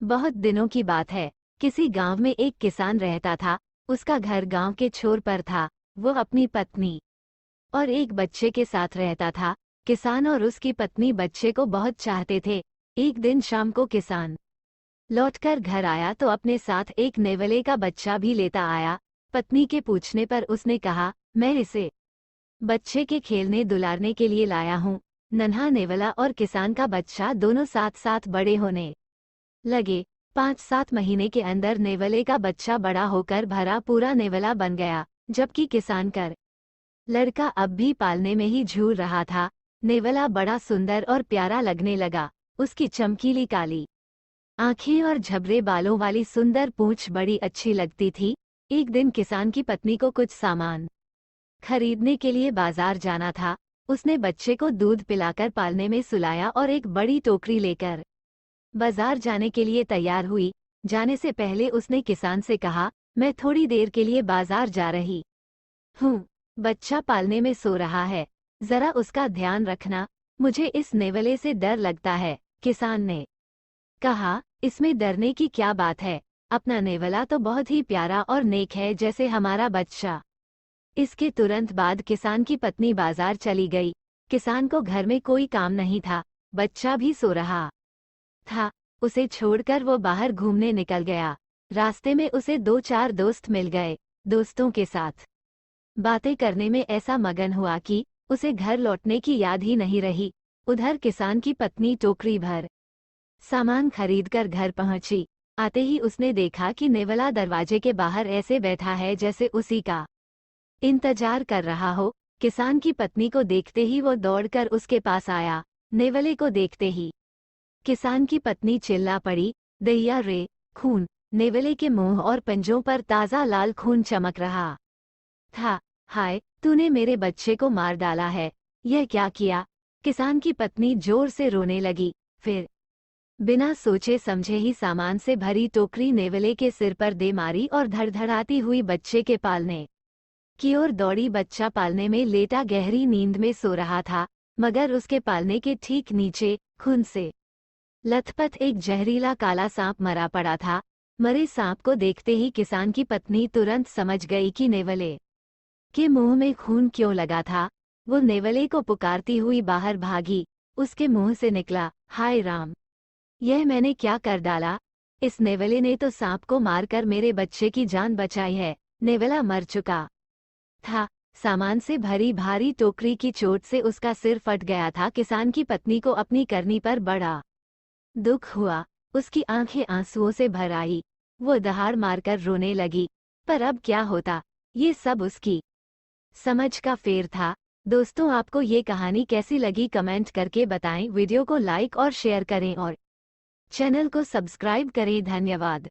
बहुत दिनों की बात है। किसी गांव में एक किसान रहता था। उसका घर गांव के छोर पर था। वो अपनी पत्नी और एक बच्चे के साथ रहता था। किसान और उसकी पत्नी बच्चे को बहुत चाहते थे। एक दिन शाम को किसान लौटकर घर आया तो अपने साथ एक नेवले का बच्चा भी लेता आया। पत्नी के पूछने पर उसने कहा, मैं इसे बच्चे के खेलने दुलारने के लिए लाया हूँ। नन्हा नेवला और किसान का बच्चा दोनों साथ साथ बड़े होने लगे। 5-7 महीने के अंदर नेवले का बच्चा बड़ा होकर भरा पूरा नेवला बन गया, जबकि किसान कर लड़का अब भी पालने में ही झूल रहा था। नेवला बड़ा सुंदर और प्यारा लगने लगा। उसकी चमकीली काली आंखें और झबरे बालों वाली सुंदर पूंछ बड़ी अच्छी लगती थी। एक दिन किसान की पत्नी को कुछ सामान खरीदने के लिए बाजार जाना था। उसने बच्चे को दूध पिलाकर पालने में सुलाया और एक बड़ी टोकरी लेकर बाजार जाने के लिए तैयार हुई। जाने से पहले उसने किसान से कहा, मैं थोड़ी देर के लिए बाजार जा रही हूँ। बच्चा पालने में सो रहा है, जरा उसका ध्यान रखना। मुझे इस नेवले से डर लगता है। किसान ने कहा, इसमें डरने की क्या बात है? अपना नेवला तो बहुत ही प्यारा और नेक है, जैसे हमारा बच्चा। इसके तुरंत बाद किसान की पत्नी बाजार चली गई। किसान को घर में कोई काम नहीं था, बच्चा भी सो रहा था। उसे छोड़कर वो बाहर घूमने निकल गया। रास्ते में उसे 2-4 दोस्त मिल गए। दोस्तों के साथ बातें करने में ऐसा मगन हुआ कि उसे घर लौटने की याद ही नहीं रही। उधर किसान की पत्नी टोकरी भर सामान खरीदकर घर पहुंची। आते ही उसने देखा कि नेवला दरवाजे के बाहर ऐसे बैठा है जैसे उसी का इंतजार कर रहा हो। किसान की पत्नी को देखते ही वो दौड़कर उसके पास आया। नेवले को देखते ही किसान की पत्नी चिल्ला पड़ी, दैया रे, खून! नेवले के मुंह और पंजों पर ताजा लाल खून चमक रहा था। हाय, तूने मेरे बच्चे को मार डाला है, यह क्या किया? किसान की पत्नी जोर से रोने लगी। फिर बिना सोचे समझे ही सामान से भरी टोकरी नेवले के सिर पर दे मारी और धड़धड़ाती हुई बच्चे के पालने की ओर दौड़ी। बच्चा पालने में लेटा गहरी नींद में सो रहा था, मगर उसके पालने के ठीक नीचे खून से लथपथ एक जहरीला काला सांप मरा पड़ा था। मरे सांप को देखते ही किसान की पत्नी तुरंत समझ गई कि नेवले के मुंह में खून क्यों लगा था। वो नेवले को पुकारती हुई बाहर भागी। उसके मुंह से निकला, हाय राम! यह मैंने क्या कर डाला? इस नेवले ने तो सांप को मारकर मेरे बच्चे की जान बचाई है। नेवला मर चुका था। सामान से भरी भारी टोकरी की चोट से उसका सिर फट गया था। किसान की पत्नी को अपनी करनी पर बड़ा दुख हुआ। उसकी आंखें आंसुओं से भर आई। वो दहाड़ मारकर रोने लगी। पर अब क्या होता? ये सब उसकी समझ का फेर था। दोस्तों, आपको ये कहानी कैसी लगी कमेंट करके बताएं। वीडियो को लाइक और शेयर करें और चैनल को सब्सक्राइब करें। धन्यवाद।